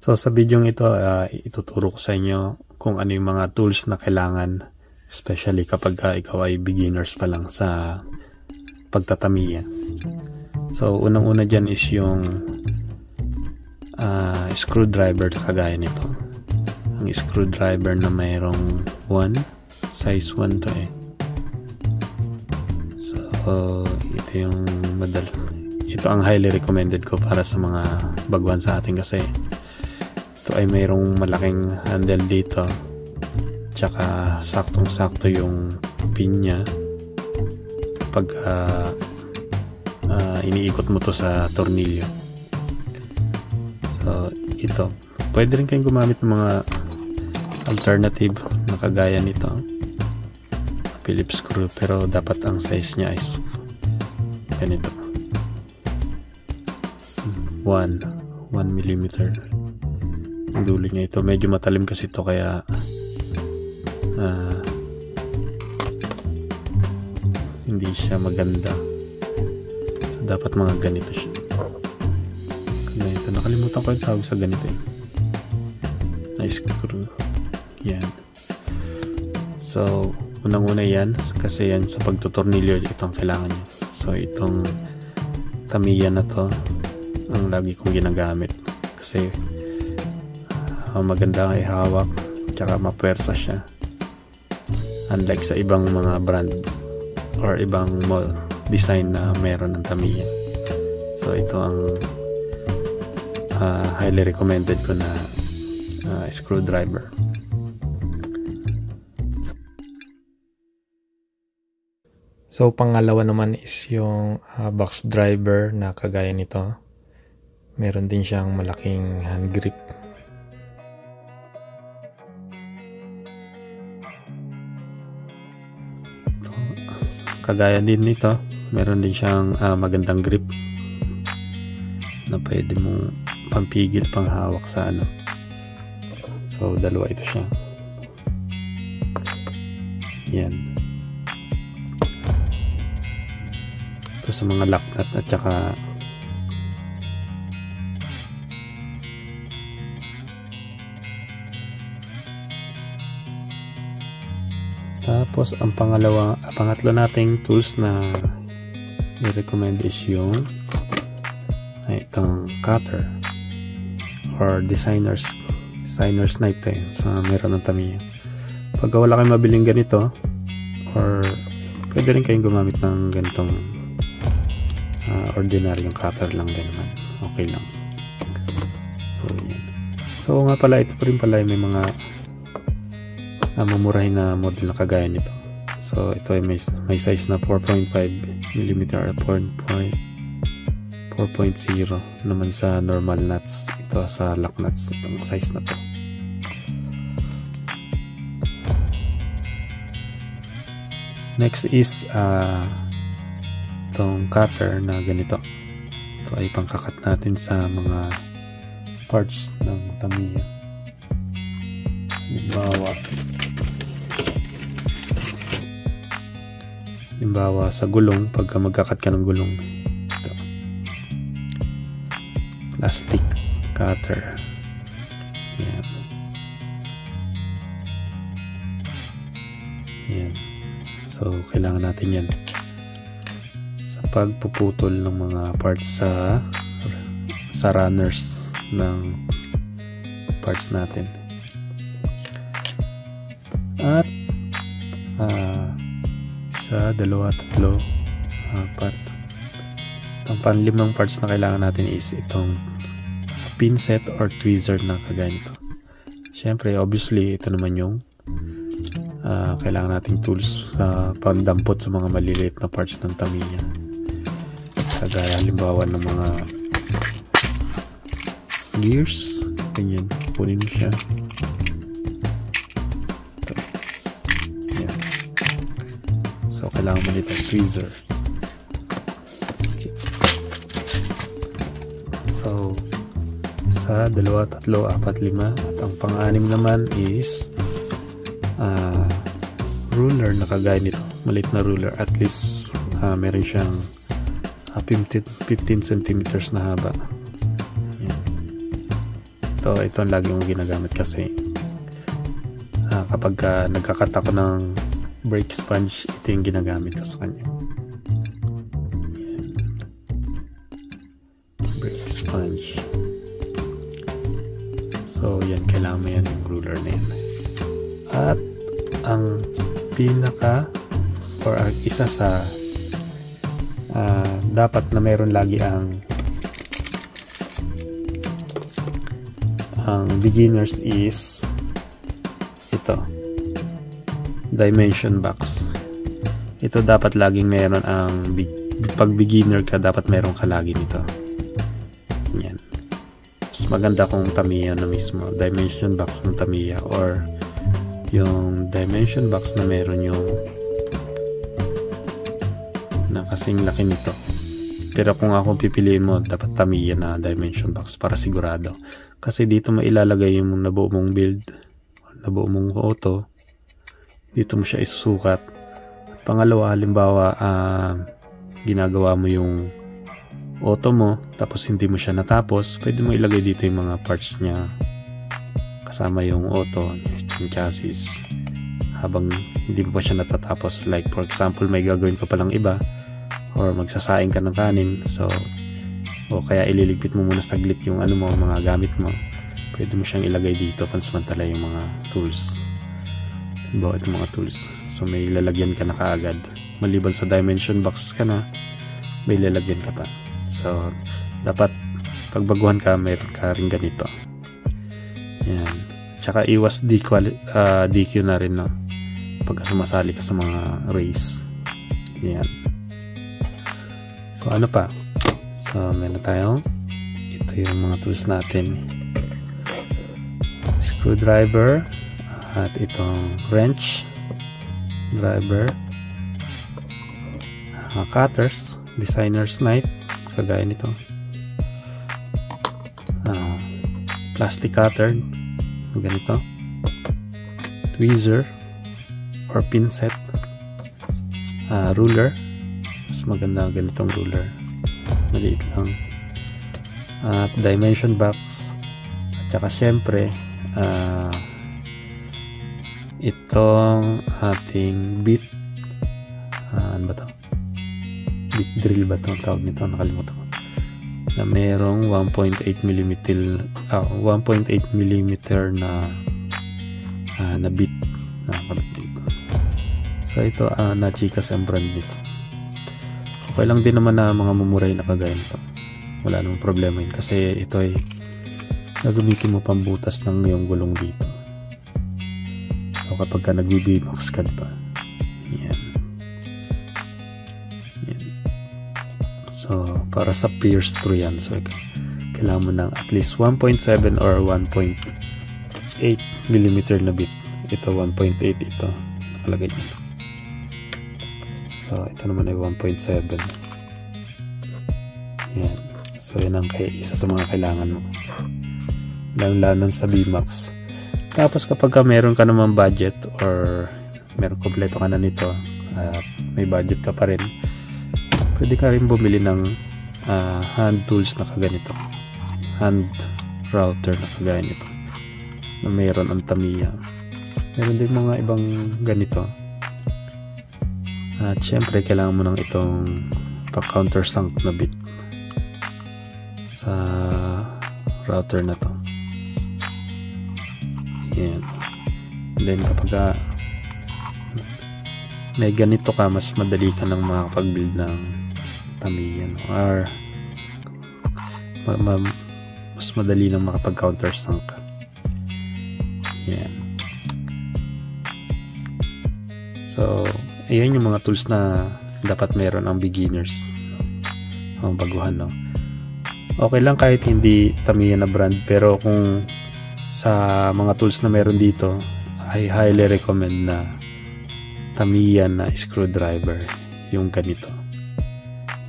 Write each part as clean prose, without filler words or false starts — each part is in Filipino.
So sa video ito, ituturo ko sa inyo kung ano yung mga tools na kailangan, especially kapag ikaw ay beginners pa lang sa pagtatamiya. So unang-una dyan is yung screwdriver kagaya nito. Ang screwdriver na mayroong 1, size 1 to eh. So ito yung ito ang highly recommended ko para sa mga baguhan sa atin kasi ito ay mayroong malaking handle dito, tsaka saktong-sakto yung pin niya pag iniikot mo to sa tornilyo. So ito, pwede rin kayong gumamit ng mga alternative na kagaya nito, Phillips screw, pero dapat ang size niya is ganito, 1 mm ang dulo niya. Ito medyo matalim kasi ito, kaya hindi siya maganda. So dapat mga ganito siya. Ganito, nakalimutan ko yung tawag sa ganito eh, na screw. Yan. So unang-una yan, kasi yan sa pagtutornilyo itong kailangan niya. So itong tamiya na to ang lagi kong ginagamit kasi maganda ang ihawak, tsaka mapuwersa siya, unlike sa ibang mga brand or ibang design na meron ng tamiya. So ito ang highly recommended ko na screwdriver. So pangalawa naman is yung box driver na kagaya nito. Meron din siyang malaking hand grip. Kagaya din nito, meron din siyang magandang grip na pwede mong pampigil, panghawak sa ano. So dalawa ito siya. Yan. Ito sa mga lock nut at saka tapos ang pangatlo nating tools na i-recommend is yung itong cutter or designer's knife to yun. So meron ng tamiya. Pag wala kayong mabiling ganito, or pwede rin kayong gumamit ng ganitong ordinaryong cutter lang din naman, okay lang. So yan. So nga pala, ito pa rin pala may mga mamurahin na model na kagaya nito. So ito ay may size na 4.5 mm at 4.0 naman sa normal nuts. Ito sa lock nuts, itong size na to. Next is itong cutter na ganito. Ito ay pangkakat natin sa mga parts ng tamiya. Halimbawa sa gulong, pagka magkakat ka ng gulong, ito, plastic cutter. Yan. Yan. So kailangan natin yan sa pagpuputol ng mga parts sa runners ng parts natin. At sa 2, 3, 4, itong panlimang parts na kailangan natin is itong pinset or tweezer na kagaya nito. Syempre, obviously, ito naman yung kailangan nating tools pagdampot sa mga maliliit na parts ng tamiya. Kagaya halimbawa ng mga gears, ganyan, kunin mo siya. So kailangan mo nito tweezer. So sa 2, 3, 4, 5 at ang pang-anim naman is ruler na kagaya nito, maliit na ruler, at least meron siyang 15 cm na haba. Ayan. ito ang lagi kong ginagamit kasi kapag nagkakat ako ng brake sponge, ito yung ginagamit ko sa kanya. Brake sponge. So yan, kailangan mo yan yung ruler na yan. At ang pinaka or isa sa dapat na meron lagi ang beginners is ito, dimension box. Ito dapat laging meron ang pag beginner ka, dapat meron ka lagi nito. Yan. Mas maganda kung Tamiya na mismo, dimension box ng Tamiya, or yung dimension box na meron yung na kasing laki nito. Pero kung ako pipiliin mo, dapat Tamiya na dimension box para sigurado. Kasi dito mailalagay yung nabuo mong build, nabuo mong auto. Dito mo siya isusukat. Pangalawa, halimbawa, ginagawa mo yung auto mo, tapos hindi mo siya natapos, pwede mo ilagay dito yung mga parts niya. Kasama yung auto, yung chassis. Habang hindi mo pa siya natatapos. Like for example, may gagawin ka palang iba, or magsasaing ka ng kanin, so o kaya ililigpit mo muna saglit yung mga gamit mo, pwede mo siyang ilagay dito pansamantala yung mga tools. Halimbawa itong mga tools, so may lalagyan ka na kaagad, maliban sa dimension box ka na, may lalagyan ka pa. So dapat pagbaguhan ka, mayroon ka rin ganito. Yan. Tsaka iwas DQ na rin, no, pag sumasali ka sa mga race. Yan. So ano pa? So meron tayong ito yung mga tools natin, screwdriver, at itong wrench, driver, cutters, designer's knife, kagaya nito, plastic cutter, ganito, tweezer or pinset, ruler, mas maganda ganitong ruler, maliit lang, at dimension box, at saka syempre itong ating bit, ano ba to, bit drill ba ito ang tawag nito, nakalimutan ko, na merong 1.8 mm na bit na kalat dito. So ito Nachikas ang brand nito. Okay lang din naman na mga mumuray na kagaya nito, wala namang problema yun, kasi ito ay gagamitin mo pambutas ng iyong gulong dito. So kapag ka nagbi-box ka, diba? Yan. Yan. So para sa pierce through yan, so kailangan mo ng at least 1.7 or 1.8 mm na bit. Ito 1.8, ito nakalagay dito. So ito naman ay 1.7. Yan. So yan ang isa sa mga kailangan mo, lalo sa VMAX. Tapos kapag meron ka naman budget, or meron kompleto ka na nito at may budget ka pa rin, pwede ka rin bumili ng hand tools na kaganito, hand router na kagaya nito, na mayroon ang Tamiya. Meron din mga ibang ganito. At syempre kailangan mo ng itong pa-countersunk na bit sa router na to. Yan. Then kapag may ganito ka, mas madali ka nang makapag-build ng Tamiya, no? Or mas madali nang makapag-countersunk. Yan. So ayan yung mga tools na dapat meron ang beginners, ang baguhan, no? Okay lang kahit hindi Tamiya na brand, pero kung sa mga tools na meron dito, I highly recommend na Tamiya na screwdriver, yung ganito.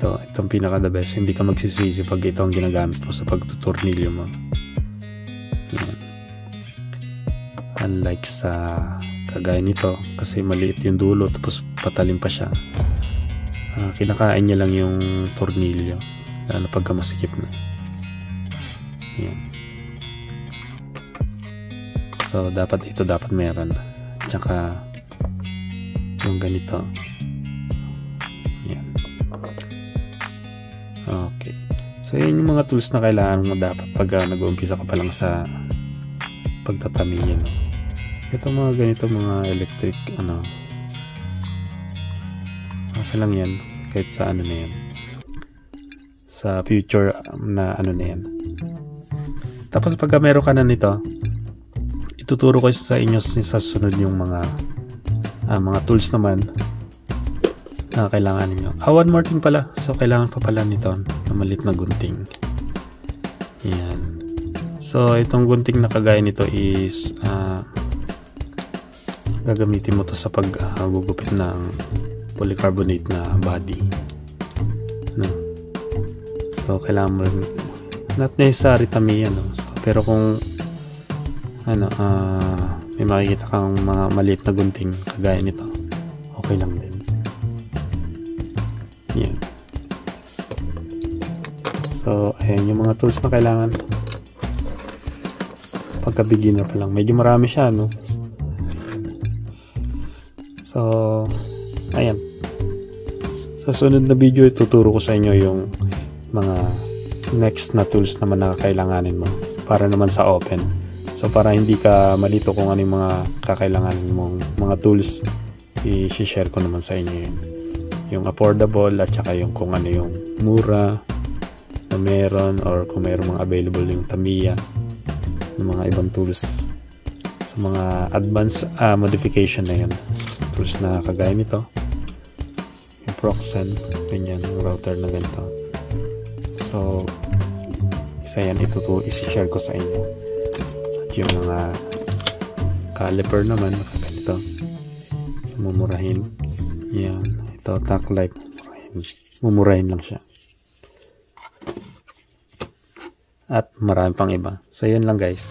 Itong pinaka the best. Hindi ka magsisisi pag ito ang ginagamit mo sa pagtutornilyo mo. Yan. Unlike sa kagaya nito, kasi maliit yung dulo tapos patalim pa siya, kinakain niya lang yung tornilyo, lalo pagka masikip na. Yan. So, dapat meron. Tsaka, yung ganito. Yan. Okay. So, yun yung mga tools na kailangan mo dapat pag nag-uumpisa ka pa lang sa pagtatamiyan. Ito mga ganito, mga electric, okay lang yan. Kahit sa na yan. Sa future na na yan. Tapos pagka meron ka na nito, ituturo ko sa inyo sa sunod yung mga tools naman na kailangan niyo. One more thing pala. So, kailangan pa pala nito na maliit na gunting. Yan. So, itong gunting na kagaya nito is gagamitin mo to sa paggugupit ng polycarbonate na body. No? So, kailangan mo rin, not necessary tamiyan, no? So, pero kung may makikita kang mga maliit na gunting kagaya nito, okay lang din. Yan. So, ayan yung mga tools na kailangan pagka beginner pa lang. Medyo marami siya, no? So, ayan. Sa sunod na video, ituturo ko sa inyo yung mga next na tools naman na kailanganin mo para naman sa open. So, para hindi ka malito kung ano yung mga kakailanganin mong mga tools, i-share ko naman sa inyo yun. Yung affordable at saka yung kung ano yung mura na meron or kung meron mga available yung Tamiya ng mga ibang tools sa mga advanced modification na yun. Tools na kagaya nito, yung Proxen, ganyan, yung router na ganito. So, isa yan, isi-share ko sa inyo. At yung mga caliper naman, ganito, mumurahin. Yan, ito, tack light, mumurahin lang siya. At marami pang iba. So, yun lang guys.